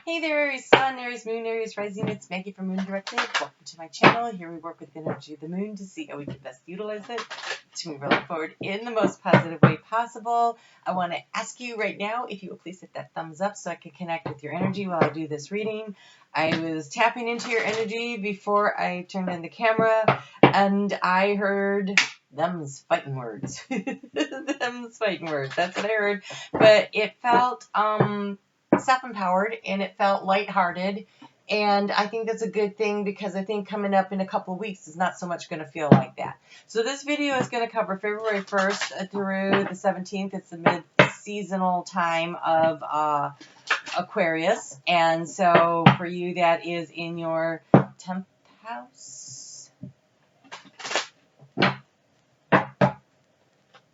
Hey there, Aries Sun, Aries Moon, Aries Rising. It's Maggie from Moon Directive. Welcome to my channel. Here we work with the energy of the moon to see how we can best utilize it to move really forward in the most positive way possible. I want to ask you right now if you will please hit that thumbs up so I can connect with your energy while I do this reading. I was tapping into your energy before I turned on the camera, and I heard them's fighting words. Them's fighting words. That's what I heard. But it felt self-empowered, and it felt lighthearted, and I think that's a good thing because I think coming up in a couple of weeks is not so much going to feel like that. So this video is going to cover February 1st through the 17th. It's the mid-seasonal time of Aquarius, and so for you that is in your 10th house,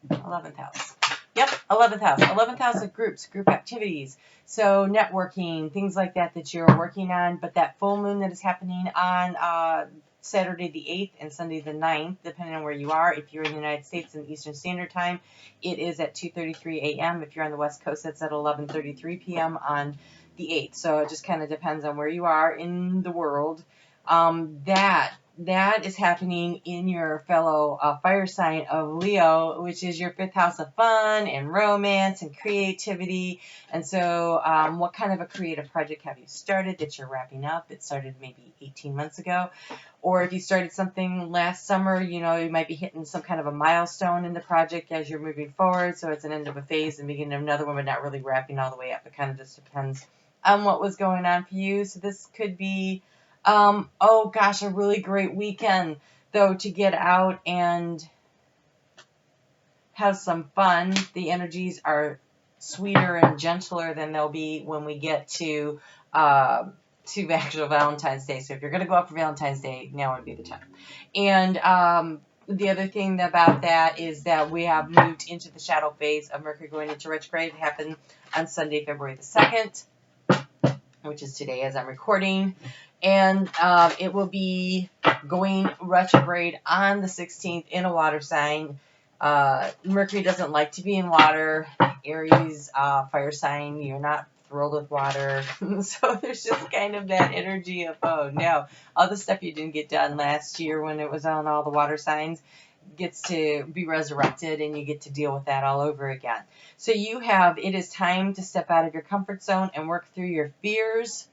11th house. Yep, 11th house. 11th house of groups, group activities. So networking, things like that that you're working on. But that full moon that is happening on Saturday the 8th and Sunday the 9th, depending on where you are. If you're in the United States in Eastern Standard Time, it is at 2:33 a.m. If you're on the West Coast, it's at 11:33 p.m. on the 8th. So it just kind of depends on where you are in the world. That is happening in your fellow fire sign of Leo, which is your 5th house of fun and romance and creativity. And so what kind of a creative project have you started that you're wrapping up? It started maybe 18 months ago. Or if you started something last summer, you know, you might be hitting some kind of a milestone in the project as you're moving forward. So it's an end of a phase and beginning of another one, but not really wrapping all the way up. It kind of just depends on what was going on for you. So this could be oh gosh, a really great weekend though to get out and have some fun. The energies are sweeter and gentler than they'll be when we get to actual Valentine's Day. So if you're going to go out for Valentine's Day, now would be the time. And the other thing about that is that we have moved into the shadow phase of Mercury going into retrograde. It happened on Sunday, February the 2nd, which is today as I'm recording. And it will be going retrograde on the 16th in a water sign. Mercury doesn't like to be in water. Aries, fire sign, you're not thrilled with water. So there's just kind of that energy of, oh no, all the stuff you didn't get done last year when it was on all the water signs gets to be resurrected, and you get to deal with that all over again. So it is time to step out of your comfort zone and work through your fears.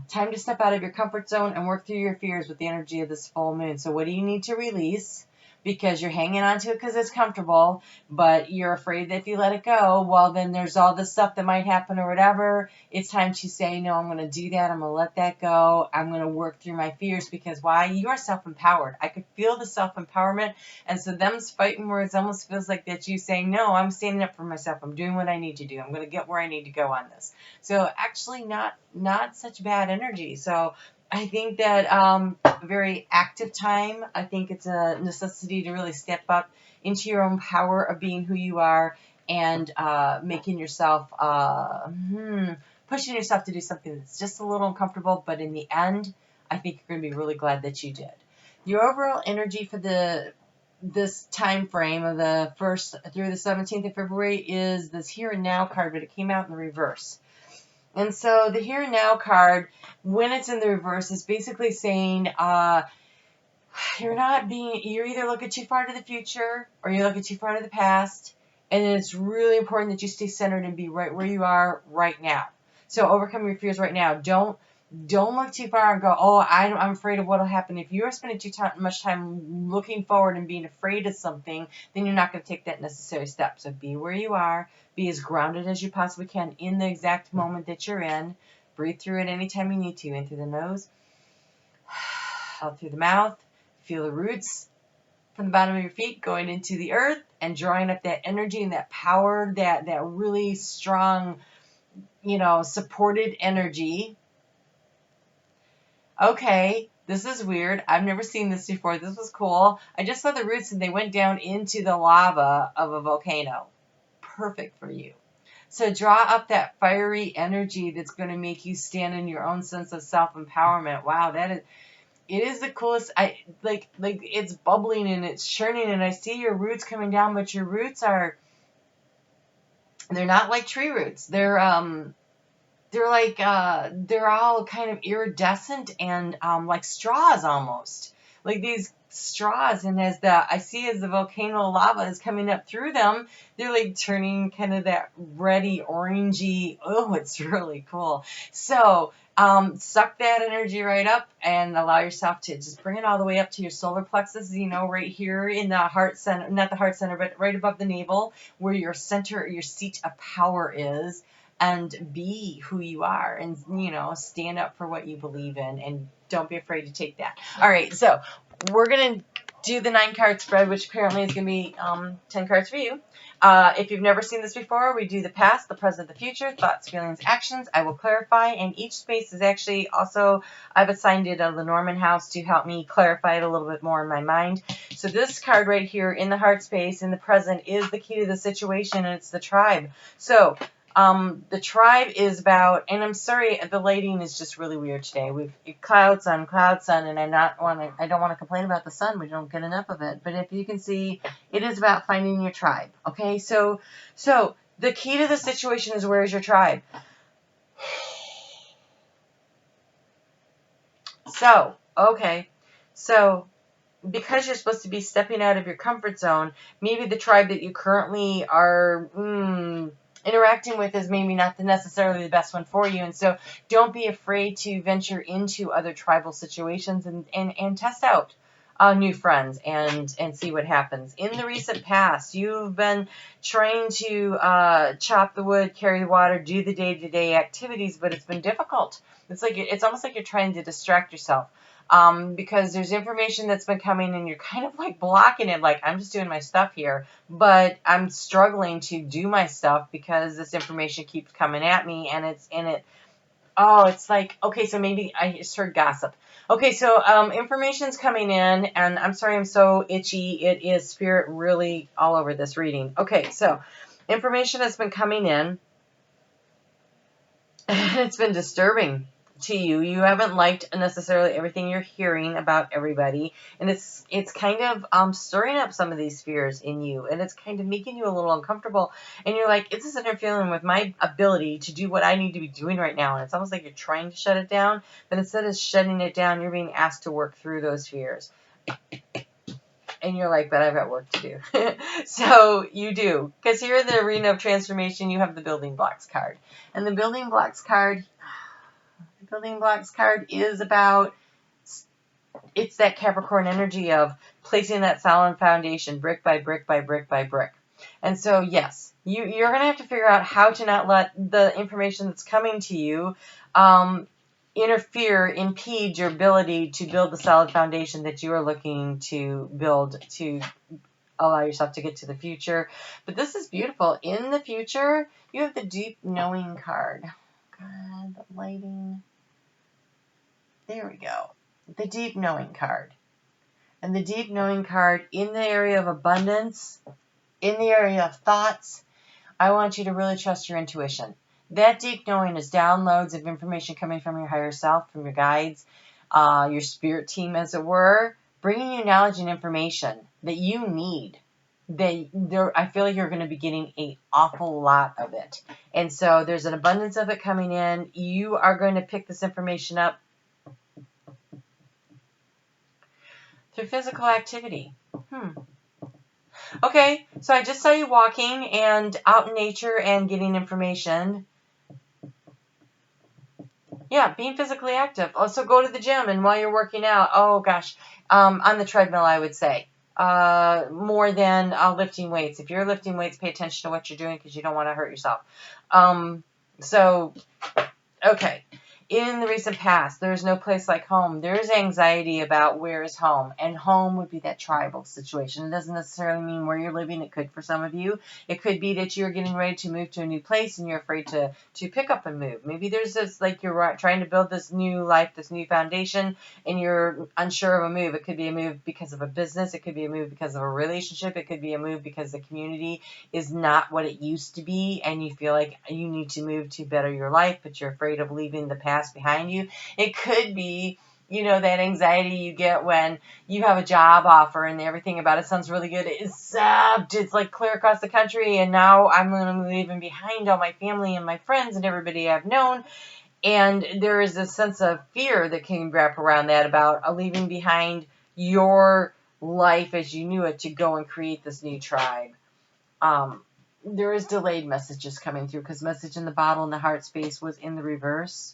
Time to step out of your comfort zone and work through your fears with the energy of this full moon. So what do you need to release? Because you're hanging on to it because it's comfortable, but you're afraid that if you let it go, well, then there's all this stuff that might happen or whatever. It's time to say, no, I'm going to do that. I'm going to let that go. I'm going to work through my fears because why? You are self-empowered. I could feel the self-empowerment. And so them's fighting words almost feels like that you saying, no, I'm standing up for myself. I'm doing what I need to do. I'm going to get where I need to go on this. So actually not such bad energy. So I think that a very active time. I think it's a necessity to really step up into your own power of being who you are and making yourself, pushing yourself to do something that's just a little uncomfortable. But in the end, I think you're going to be really glad that you did. Your overall energy for this time frame of the 1st through the 17th of February is this Here and Now card, but it came out in the reverse. And so the Here and Now card, when it's in the reverse, is basically saying you're either looking too far to the future or you're looking too far to the past. And it's really important that you stay centered and be right where you are right now. So overcome your fears right now. Don't look too far and go, oh, I'm afraid of what will happen. If you are spending too much time looking forward and being afraid of something, then you're not going to take that necessary step. So be where you are. Be as grounded as you possibly can in the exact moment that you're in. Breathe through it anytime you need to. In through the nose, out through the mouth. Feel the roots from the bottom of your feet going into the earth and drawing up that energy and that power, that really strong, supported energy. Okay, this is weird. I've never seen this before. This was cool. I just saw the roots and they went down into the lava of a volcano. Perfect for you. So draw up that fiery energy that's going to make you stand in your own sense of self-empowerment. Wow, it is the coolest. Like it's bubbling and it's churning, and I see your roots coming down, but your roots they're not like tree roots. They're they're all kind of iridescent and like straws almost, like these straws. And I see as the volcano lava is coming up through them, they're like turning kind of that reddy orangey. Oh, it's really cool. So suck that energy right up and allow yourself to just bring it all the way up to your solar plexus, right here in the heart center, not the heart center, but right above the navel, where your center, your seat of power is. And be who you are, and stand up for what you believe in, and don't be afraid to take that. All right, so we're gonna do the 9-card spread, which apparently is gonna be 10 cards for you. If you've never seen this before, we do the past, the present, the future, thoughts, feelings, actions. I will clarify, and each space is actually also, I've assigned it a Lenormand house to help me clarify it a little bit more in my mind. So this card right here in the heart space in the present is the key to the situation, and it's the tribe. So the tribe is about, and I'm sorry, the lighting is just really weird today. We've cloud, sun, and I don't want to complain about the sun. We don't get enough of it. But if you can see, it is about finding your tribe. Okay, so the key to the situation is, where is your tribe? So, okay, so because you're supposed to be stepping out of your comfort zone, maybe the tribe that you currently are interacting with is maybe not necessarily the best one for you. And so don't be afraid to venture into other tribal situations and test out new friends and see what happens. In the recent past, you've been trying to chop the wood, carry the water, do the day-to-day activities, but it's been difficult. It's almost like you're trying to distract yourself. Because there's information that's been coming and you're kind of like blocking it, like, I'm just doing my stuff here, but I'm struggling to do my stuff because this information keeps coming at me, and it's like, okay, so maybe I just heard gossip. Okay, so information's coming in, and I'm sorry I'm so itchy. It is spirit really all over this reading. Okay, so information has been coming in, and it's been disturbing to you. You haven't liked necessarily everything you're hearing about everybody, and it's kind of stirring up some of these fears in you, and it's kind of making you a little uncomfortable, and you're like, is this interfering with my ability to do what I need to be doing right now? And it's almost like you're trying to shut it down, but instead of shutting it down, you're being asked to work through those fears. And you're like, but I've got work to do. So you do, because here in the arena of transformation, you have the building blocks card, and the building blocks card is about, it's that Capricorn energy of placing that solid foundation brick by brick by brick by brick. And so, yes, you're going to have to figure out how to not let the information that's coming to you impede your ability to build the solid foundation that you are looking to build to allow yourself to get to the future. But this is beautiful. In the future, you have the deep knowing card. God, the lighting. There we go. The deep knowing card. And the deep knowing card in the area of abundance, in the area of thoughts, I want you to really trust your intuition. That deep knowing is downloads of information coming from your higher self, from your guides, your spirit team, as it were, bringing you knowledge and information that you need. I feel like you're going to be getting an awful lot of it. And so there's an abundance of it coming in. You are going to pick this information up through physical activity. Okay, so I just saw you walking and out in nature and getting information. Yeah, being physically active. Also, go to the gym, and while you're working out, on the treadmill, I would say, more than lifting weights. If you're lifting weights, pay attention to what you're doing, because you don't want to hurt yourself. Okay. In the recent past, there's no place like home. There's anxiety about where is home, and home would be that tribal situation. It doesn't necessarily mean where you're living. It could for some of you. It could be that you're getting ready to move to a new place and you're afraid to pick up and move. Maybe there's this, like, you're trying to build this new life, this new foundation, and you're unsure of a move. It could be a move because of a business. It could be a move because of a relationship. It could be a move because the community is not what it used to be, and you feel like you need to move to better your life, but you're afraid of leaving the past behind you. It could be You know, that anxiety you get when you have a job offer and everything about it sounds really good. It's sucked. It's like clear across the country, and now I'm going to be leaving behind all my family and my friends and everybody I've known. And there is this sense of fear that can wrap around that about leaving behind your life as you knew it to go and create this new tribe. There is delayed messages coming through because message in the bottle in the heart space was in the reverse.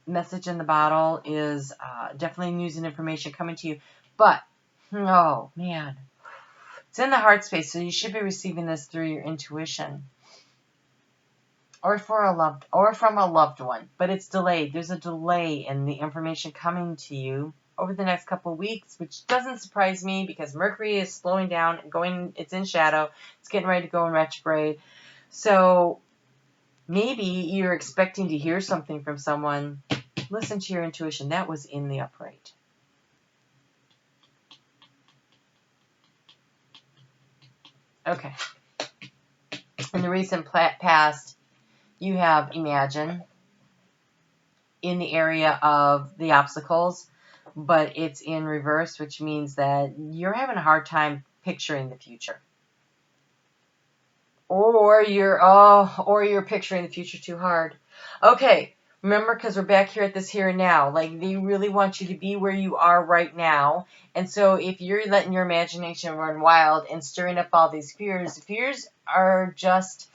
Message in the bottle is definitely news and information coming to you. But, oh, man. It's in the heart space, so you should be receiving this through your intuition. Or from a loved one. But it's delayed. There's a delay in the information coming to you over the next couple of weeks, which doesn't surprise me because Mercury is slowing down and it's in shadow. It's getting ready to go in retrograde. So maybe you're expecting to hear something from someone. Listen to your intuition. That was in the upright. Okay. In the recent past, you have Imagine in the area of the obstacles, but it's in reverse, which means that you're having a hard time picturing the future. Or you're picturing the future too hard. Okay, remember, because we're back here at this here and now. Like, they really want you to be where you are right now. And so if you're letting your imagination run wild and stirring up all these fears are just...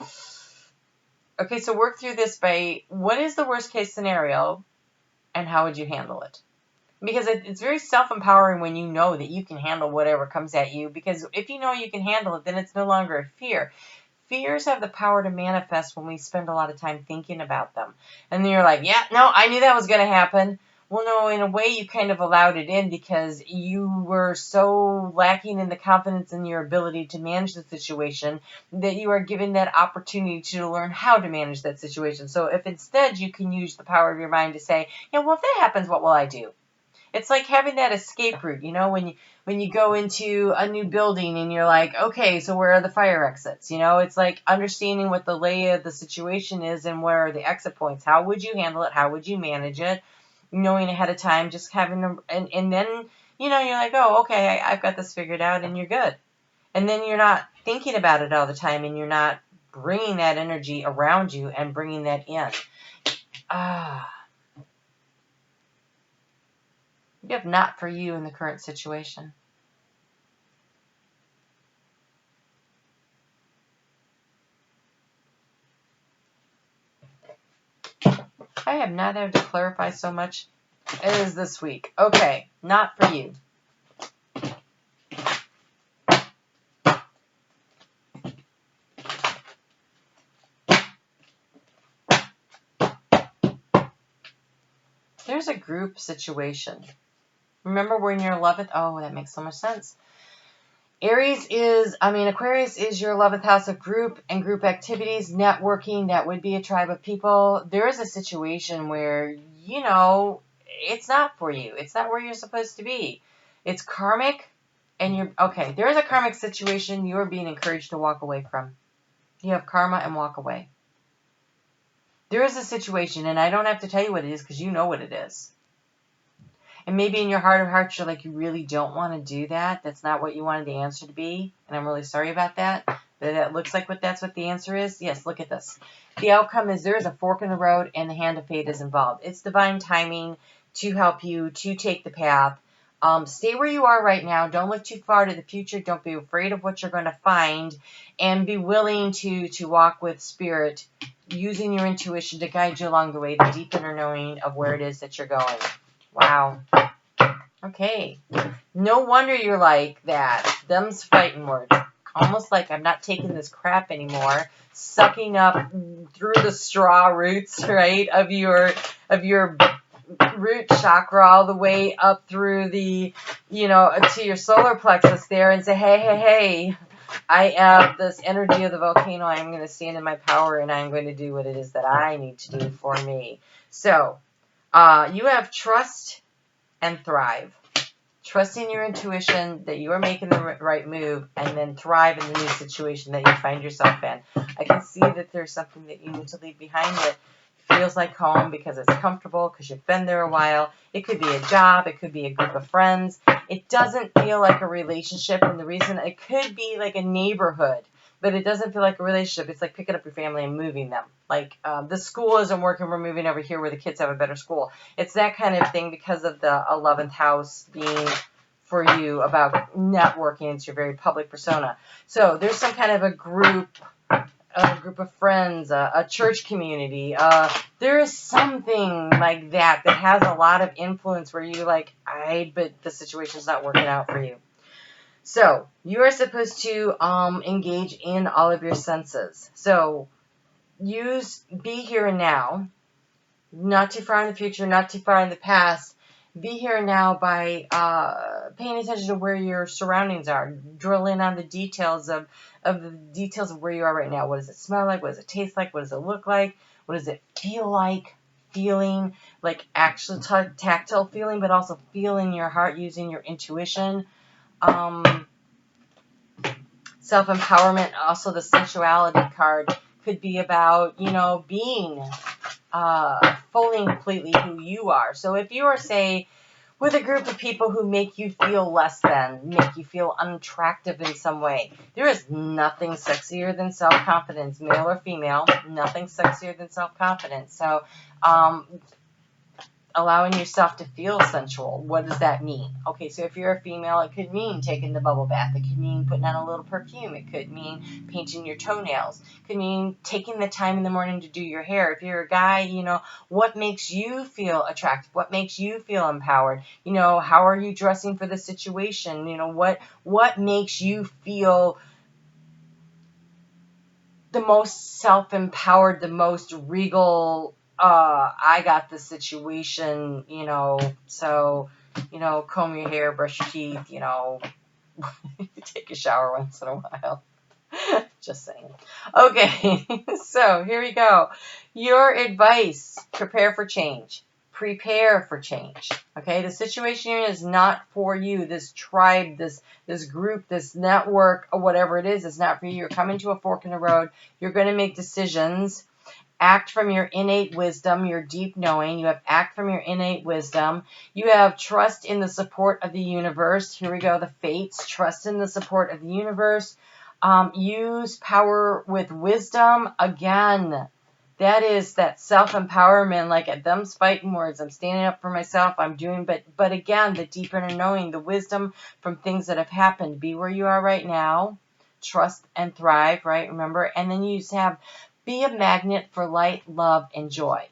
Okay, so work through this by what is the worst case scenario and how would you handle it? Because it's very self-empowering when you know that you can handle whatever comes at you. Because if you know you can handle it, then it's no longer a fear. Fears have the power to manifest when we spend a lot of time thinking about them. And then you're like, yeah, no, I knew that was going to happen. Well, no, in a way you kind of allowed it in because you were so lacking in the confidence in your ability to manage the situation that you are given that opportunity to learn how to manage that situation. So if instead you can use the power of your mind to say, yeah, well, if that happens, what will I do? It's like having that escape route, you know, when you go into a new building and you're like, okay, so where are the fire exits? You know, it's like understanding what the lay of the situation is and where are the exit points. How would you handle it? How would you manage it? Knowing ahead of time, just having them, and then, you know, you're like, oh, okay, I've got this figured out, and you're good. And then you're not thinking about it all the time, and you're not bringing that energy around you and bringing that in. You have not for you in the current situation. I have not had to clarify so much as this week. Okay, not for you. There's a group situation. Remember when you're 11th? Oh, that makes so much sense. Aquarius is your 11th house of group and group activities, networking. That would be a tribe of people. There is a situation where, you know, it's not for you. It's not where you're supposed to be. It's karmic, and there is a karmic situation you're being encouraged to walk away from. You have karma and walk away. There is a situation, and I don't have to tell you what it is because you know what it is. And maybe in your heart of hearts, you're like, you really don't want to do that. That's not what you wanted the answer to be. And I'm really sorry about that. But that looks like that's what the answer is. Yes, look at this. The outcome is there is a fork in the road and the hand of fate is involved. It's divine timing to help you to take the path. Stay where you are right now. Don't look too far to the future. Don't be afraid of what you're going to find. And be willing to walk with spirit, using your intuition to guide you along the way, the deep inner knowing of where it is that you're going. Wow. Okay. No wonder you're like that. Them's fighting words. Almost like I'm not taking this crap anymore. Sucking up through the straw roots, right, of your root chakra all the way up through the, to your solar plexus there and say, hey, I have this energy of the volcano. I'm going to stand in my power and I'm going to do what it is that I need to do for me. So, you have trust and thrive. Trust in your intuition that you are making the right move, and then thrive in the new situation that you find yourself in. I can see that there's something that you need to leave behind that feels like home because it's comfortable, because you've been there a while. It could be a job. It could be a group of friends. It doesn't feel like a relationship, and the reason, it could be like a neighborhood, but it doesn't feel like a relationship. It's like picking up your family and moving them. Like, the school isn't working, we're moving over here where the kids have a better school. It's that kind of thing because of the 11th house being for you about networking. It's your very public persona. So there's some kind of a group of friends, a church community. There is something like that that has a lot of influence where you like, but the situation's not working out for you. So you are supposed to engage in all of your senses. So be here and now, not too far in the future, not too far in the past. Be here and now by paying attention to where your surroundings are. Drill in on the details of where you are right now. What does it smell like? What does it taste like? What does it look like? What does it feel like? Feeling like actual tactile feeling, but also feeling your heart using your intuition. Self-empowerment, also the sensuality card could be about, being fully and completely who you are. So if you are, say, with a group of people who make you feel less than, make you feel unattractive in some way, there is nothing sexier than self-confidence, male or female, nothing sexier than self-confidence. So allowing yourself to feel sensual. What does that mean? Okay, so if you're a female, it could mean taking the bubble bath. It could mean putting on a little perfume. It could mean painting your toenails. It could mean taking the time in the morning to do your hair. If you're a guy, what makes you feel attractive? What makes you feel empowered? How are you dressing for the situation? What makes you feel the most self-empowered, the most regal, I got the situation, so, comb your hair, brush your teeth, take a shower once in a while. Just saying. Okay, so here we go. Your advice: prepare for change. Prepare for change. Okay, the situation you're in is not for you. This tribe, this group, this network, or whatever it is not for you. You're coming to a fork in the road. You're going to make decisions. Act from your innate wisdom, your deep knowing. You have act from your innate wisdom. You have trust in the support of the universe. Here we go, the fates. Trust in the support of the universe. Use power with wisdom. Again, that is that self-empowerment, like at them's fighting words. I'm standing up for myself. I'm doing, but again, the deep inner knowing, the wisdom from things that have happened. Be where you are right now. Trust and thrive, right? Remember? And then you have be a magnet for light, love, and joy.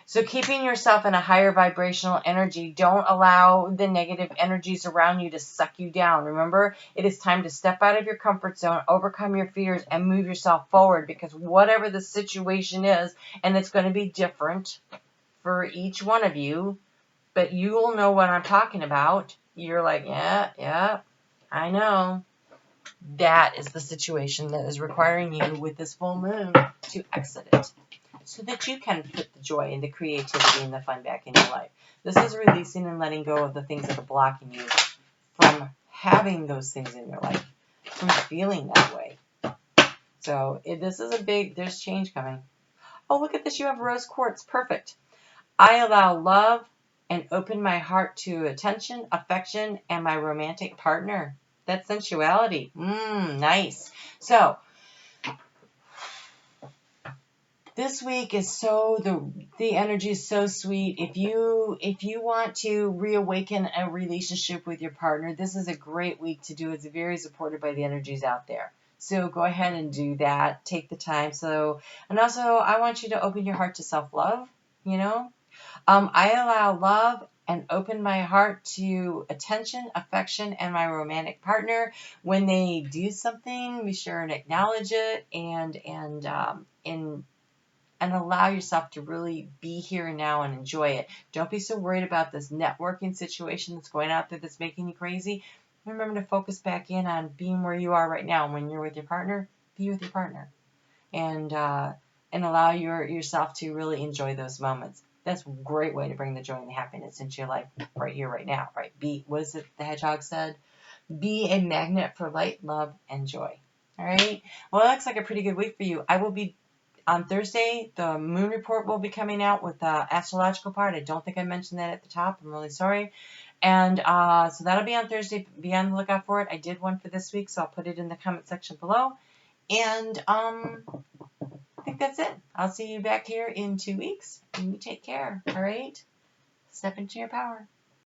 So keeping yourself in a higher vibrational energy, don't allow the negative energies around you to suck you down. Remember, it is time to step out of your comfort zone, overcome your fears, and move yourself forward, because whatever the situation is, and it's going to be different for each one of you, but you will know what I'm talking about. You're like, yeah, I know. That is the situation that is requiring you with this full moon to exit it, so that you can put the joy and the creativity and the fun back in your life. This is releasing and letting go of the things that are blocking you from having those things in your life, from feeling that way. So this is there's change coming. Oh, look at this. You have rose quartz. Perfect. I allow love and open my heart to attention, affection, and my romantic partner. That's sensuality. Nice. So this week is the energy is so sweet. If you want to reawaken a relationship with your partner, this is a great week to do. It's very supported by the energies out there. So go ahead and do that. Take the time. And also I want you to open your heart to self-love, I allow love and open my heart to attention, affection, and my romantic partner. When they do something, be sure and acknowledge it and allow yourself to really be here and now and enjoy it. Don't be so worried about this networking situation that's going out there that's making you crazy. Remember to focus back in on being where you are right now. When you're with your partner, be with your partner, and allow yourself to really enjoy those moments. That's a great way to bring the joy and the happiness into your life right here, right now, right? What is it the hedgehog said? Be a magnet for light, love, and joy. All right? Well, it looks like a pretty good week for you. I will be On Thursday, the moon report will be coming out with the astrological part. I don't think I mentioned that at the top. I'm really sorry. And so that'll be on Thursday. Be on the lookout for it. I did one for this week, so I'll put it in the comment section below. And I think that's it. I'll see you back here in 2 weeks. And you take care. All right? Step into your power.